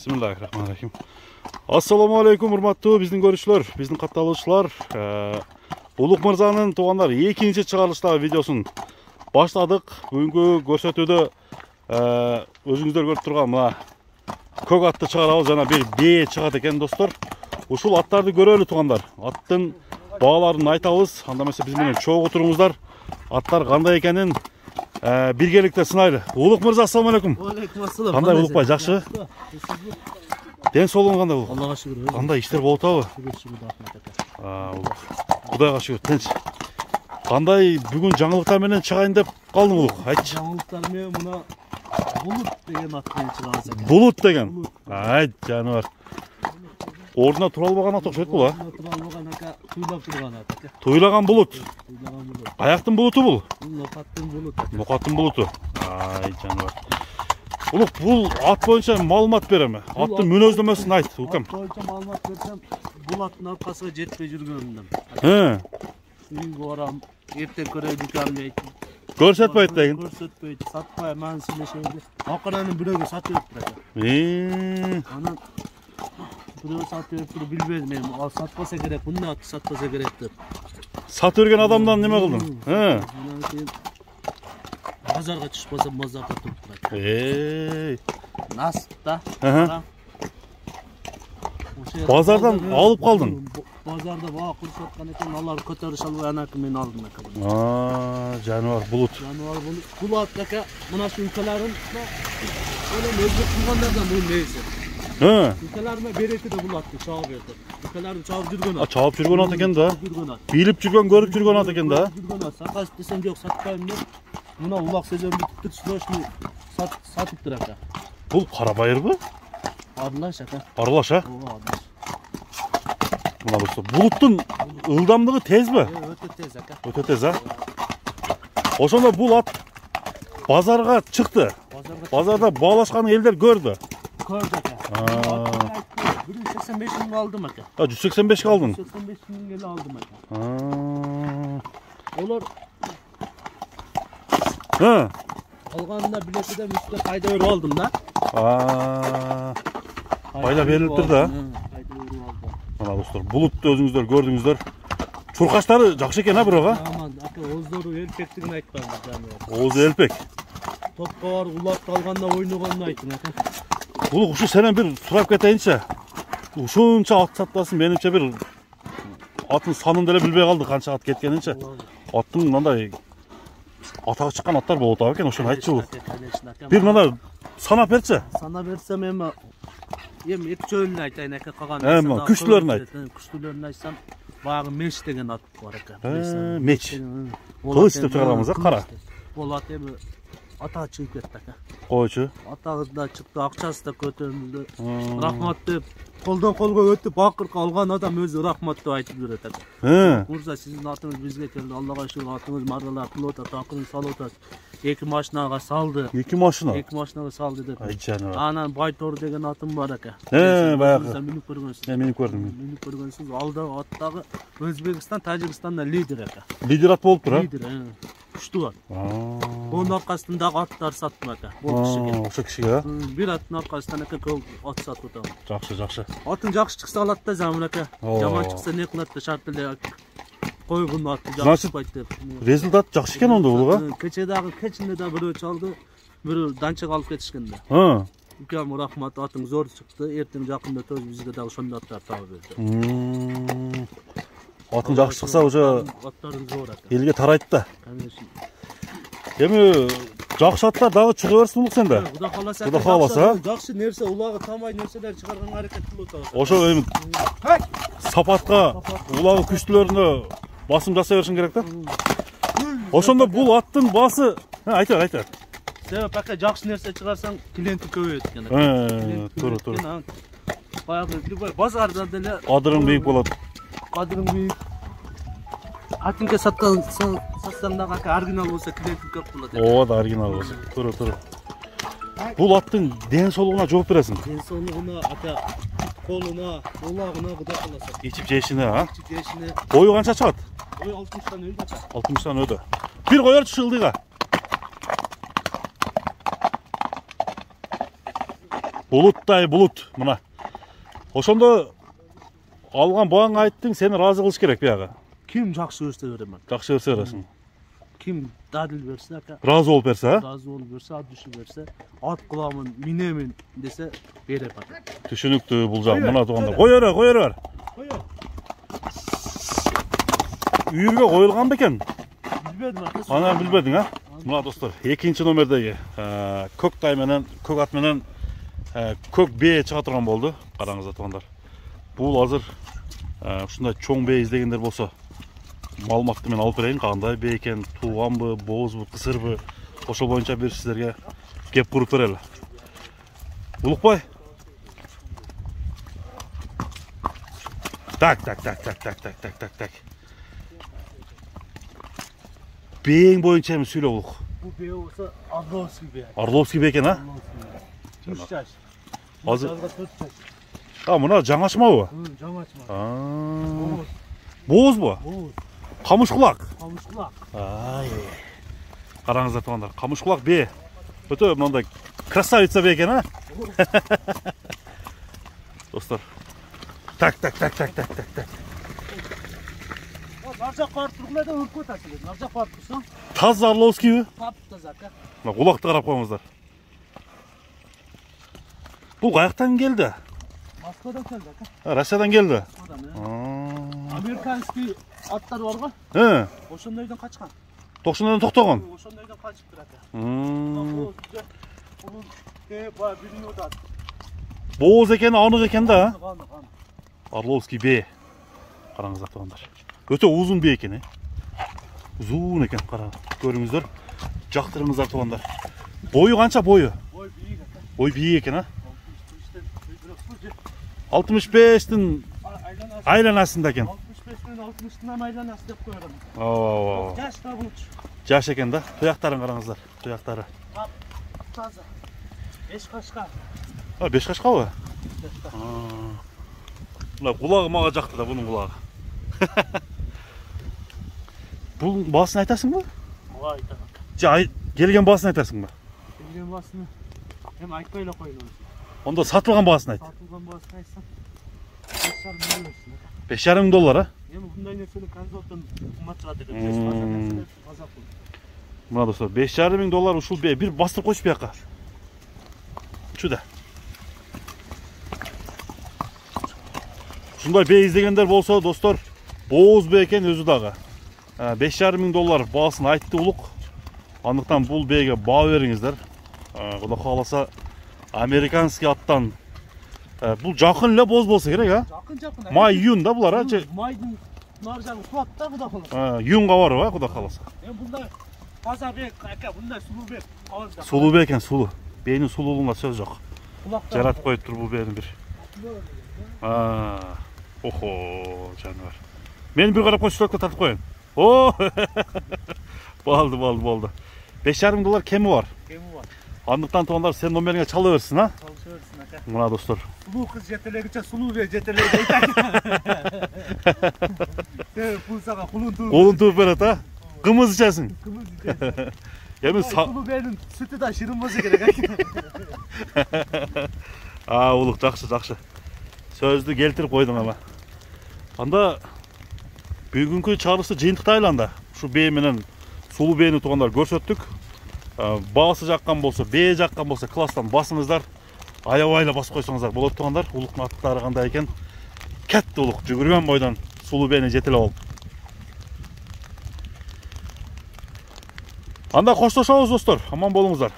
Bismillahirrahmanirrahim. Assalamu alaikum урматтуу биздин көрүүчүлөр, биздин катталуучулар. Улук мырзанын туугандары экинчи чыгарылыштагы видеосун баштадык. Бүгүнкү көрсөтүүдө өзүңүздөр көрүп турган мына көк атты чыгарабыз, жана бир бээ чыгат экен достор. Ушул аттарды көрөлү туугандар. Аттын бааларын айтабыз. Анда эмесе биз менен чогуу туруңуздар. Аттар кандай экенин биргеликте сынайлы. Улук мырза, ассаламу алейкум. Алейкум ассалам. Кандай Улукбай, жакшы? Ден соолугуң кандай болду? Аллага шүгүр. Кандай иштер болуп атабы? Шүгүр. Кудайга шүгүр, тынч. Кандай бүгүн жаңылыктар менен чыгайын деп калдың Улук? Айтчы. Жаңылыктар менен мына Булут деген ат менен чыгабыз экен. Булут деген. Айт жаныбар. Ордуна тура албаган ат окшойт бул, а? Тура албаган ака, туйлап турган ат ака. Туйлаган булут. Туйлаган булут. Каяктын булуту бул? Нокаттын булуту. Нокаттын булуту. Ай жаныбар. Улук, бул ат боюнча маалымат береме? Аттын мүнөздөмөсүн айт, укам. Ат боюнча маалымат берсем, бул аттын аркасына жетпей жүргөнүмдөн. Үйгө барам, эртең көрөй дүкан дейт. Көрсөтпөйт деген. Көрсөтпөйт, сатпай, мен сүйлөшөйм. Акырын бирөөгө сатып берет. Анан бирөө сатып берип билбедим мен. Ал сатпаса керек, мындай атты сатпаса керек деп. Сатып берген адамдан неме кылдың? Анан кийин базарга түшпөсөм, базарда туруп турат. Насып да. Базардан алып калдың? Базарда баа курсуп аткан экен, алар көтөрүш албай анаки мен алдым ака. Жаныбар булут. Жаныбар булут. Бул ат ака, мына şu ülkelerin öyle özgür kullanlardan bu neyse. Ülkelerime bereti de bul attı, çağ verdi. Ülkelerin çağıp жүргөн ат. Çağıp жүргөн ат экен да. Билип жүргөн, көрүп жүргөн ат экен да. Жүргөн ат. Саташ десем жок, сатпайм деп. Мына улак сезем бүтүп сүйлөшүп сатыптыр ака. Бул кара байырбы? Аралаш ака. Аралаш, а? Аралаш. Мына достор, булуттун ылдамдыгы тезби? Өтө тез ака. Өтө тез, а? Ошондо бул ат базарга чыкты. Базарда баалашкан элдер көрдү. Көрдү ака. 185 миң алдым ака. 185 алдың? 185 миң эле алдым ака. Олар алганында билетиден үстүнө кайда берип алдым да. Пайда берилиптир да. Мына достор, булутты өзүңүздөр көрдүңүздөр. Чуркачтары жакшы экен, а бирок, а? Аман, ака, оздору элпектигин айтпаңыз жаныбар. Ооzu элпек. Топко барып улакты алганда ойногонун айтын ака. Улук, ушу сенен бир сурап кетейинчи. Ушунча ат сатпасын, менимче бир атын санын деле билбей калды, канча ат кеткенинчи. Аттын мындай атагы чыккан аттар болот экен, ошону айтчы. Бир мына санап берчи. Санап берсем эми эки чөйүн айтайын ака, калган. Күчтүүлөрүн айт. Күчтүүлөрүн айтсам, баягы меч деген ат бар ака. Меч. Кылыч деп чыгарабыз, а, кара. Бул ат эми ата чыгып кетти ака. Койчу. Атагы да чыкты, акчасы да көтөрүлдү. Рахмат деп колдон колго өтүп акыркы алган адам өзү рахмат деп айтып жүрөт ака. Мурза, сиздин атыңыз бизге келди. Аллага шүгүр, атыңыз марлар кылып атат, акырын салып атат. 2 машинага салды. 2 машина? 2 машинага салды деп. Ай жаныбар. Анан Байтор деген атым бар ака. Баягы. Минип көргөнсүз. Минип көрдүм. Минип көргөнсүз. Алда аттагы Өзбекстан, Тажикстанда лидер ака. Лидер ат болуп тур, а? Лидер, күчтүү ат. Онун аркасындагы аттар саттым ака. Бул кишиге. Ошо кишиге? Бир аттын аркасынан ака көп ат сатып атам. Жакшы, жакшы. Атын жакшы чыкса алат да замын ака. Жаман чыкса не кылат да, шарт эле койгон атты жакшы чыкпайт деп. Результат жакшы экен онда булга? Кечинде да бирөө чалды, бирөө данчага алып кетишкен да. Укам рахмат, атың зор чыкты. Эртең жакында төз бизге дагы ошондой аттар таап берди. Атын жакшы чыкса уже аттарың зор ака. Элге тарайт да. Конечно. Эми жакшы аттар дагы чыга берсин Улук сенде. Кудай кааласа. Жакшы нерсе, улагы тамай нерселер чыгарганга аракет кылып атабыз. Ошо эми сапатка, улагы күчтүүлөрүнө басым жасай беришин керек да. Ошондо бул аттын басы, айта бер. Себеп ака, жакшы нерсе чыгарсаң, клиенти көбөйөт экен. Туура. Баягы любой базарда деле кадырың бийик болот. Кадырың бийик. Атыңга сатсаң дагы ака оригинал болсо клиенти көп болот. Ооба, оригинал болсо. Туура. Бул аттын ден соолугуна жооп бересиң. Ден соолугуна ака, колуна, улагына кудай кааласа. Ичип жешине, а? Ичип жешине. Бою канча чыгат? Бою 60тан өйдү ака. 60тан өйдү. Бир коерчу ылдыйга. Bulutтай bulut мына. Ошондо алган багаңа айттың, сени разы кылыш керек бияга. Kim жақсы көрсе беремін. Жакшы берсе бересиң. Kim dadil verse aka. Разы болуп берсе, а? Razı olup verse, at düşü verse, at kılamın, minemin dese berep aka. Түшүнүктүү бул жак. Мына туугандар. Кой бер. Үйүргө коюлган бекен. Bilmedim aka. Ана билбедиң, а? Мына достор, экинчи номердеги көк тай менен, көк ат менен көк бээ чыга турган болду. Караңыздар туугандар. Бул азыр ушундай чоң бээ издегендер болсо, маалыматты мен алып берейин, кандай бээ экен, тууганбы, боозбу, кысырбы, ошол боюнча бир сиздерге кеп куруп берели. Улукбай. Так. Бээң боюнча эми сүйлө улук. Bu bey olsa Arlovski bey. Орловский бээ экен, а? 3 yaş. Азыр 4 yaş. мына жаңашмабы? Жаңа açma. Боозбу? Boğuz. Камыш кулак. Kamışlak. Караңыздар туугандар, камыш кулак бээ. Өтө мындай красавица бээ экен, а? Достор. Так. Narcak var turgulada ürkü tasılır. Narcak var tursan. Таза Орловскийби? Kapta zaka. Мына кулакты карап коюңуздар. Бул каяктан келди? Moskva'dan geldi zaka. Россиядан келди. Adam ya. Amerikanski atlar var mı? Oşundaydan kaçkan. 90'dan токтогон. Oşundaydan kaçıp duraka. Bunun bilmiyor da. Бооз экен, анық экен да. Kan. Орловский бээ. Караңыздар туугандар. Өтө узун бээ экен, Узун экен, кара. Көрүңүздөр. Жактырыңыздар туугандар. Бою канча бою? Boy büyük aka. Бой бийик экен, а? 65'ten 65'тин айланасында экен. 65'ten 60'dan aylanası деп koyalım. Yaşta bu. Жаш экен да. Туяктарын караңыздар. Туяктары. Taze. 5 kaşka. 5 кашкабы? Мына кулагы мага жакты да, бунун кулагы. Бул баасын айтасыңбы? Vay tamam. Келген баасын айтасыңбы? Bilgen basını hem aytpayla koyun. Ондо сатылган баасын айт. Satılgan basını aytsan 5,5 milyon olsun. 5,5 мың доллар, а? Hem bunday nesini konzolttan kımmat çıkardı. Мына достор, 5,5 мың доллар ушул бээ. Бир бастырып койчу бияка. Чуда. Ушундай бээ издегендер болсо, достор, бооз бээ экен өзү дагы. 5,5 мың доллар баасын айтты улук. Андыктан бул бээге баа бериңиздер. Кудай кааласа американский аттан. Бул жакын эле бооз болсо керек, а? Jakın. Май, июнь да булар, а? Maydın narjanı suatta kuda kalır. Июнга барбы, а, кудай кааласа. Hem bunday pazar bek, aka bunday sulu bek. Сулуу бээ экен, сулуу. Бээнин сулуулугунда сөз жок. Kulaktan. Жаратып коюп тур бул бээни бир. Охо, жаныбар. Мен бир карап койчу, суретке тартып коеюн. Болду. 5,5 мың доллар кеми бар. Kemi var. Андыктан туугандар, сен номериңе чала берсин, а? Çalışırsın aka. Мына достор. Sulu kız jetelegiçe sulu ve jetelegiçe. Pul saka kulun tuğ. Колун тууп берет, а? Кымыз ичесиң. Kımız içesin. Эми Sulu beyin sütü de şırınması gerek. улук, жакшы. Сөздү келтирип койдуң ама. Анда бүгүнкү чыгарылышты жыйынтыктай анда. Ушу бээ менен сулуу бээни туугандар көрсөттүк. Баасы жаккан болсо, бээ жаккан болсо, класстан басыңыздар. Аябайла басып койсоңуздар болот туугандар. Улуктун аттары кандай экен? Кетти улук, жүгүргөн бойдон сулуу бээни жетелеп алып. Анда коштошобуз достор. Аман болуңуздар.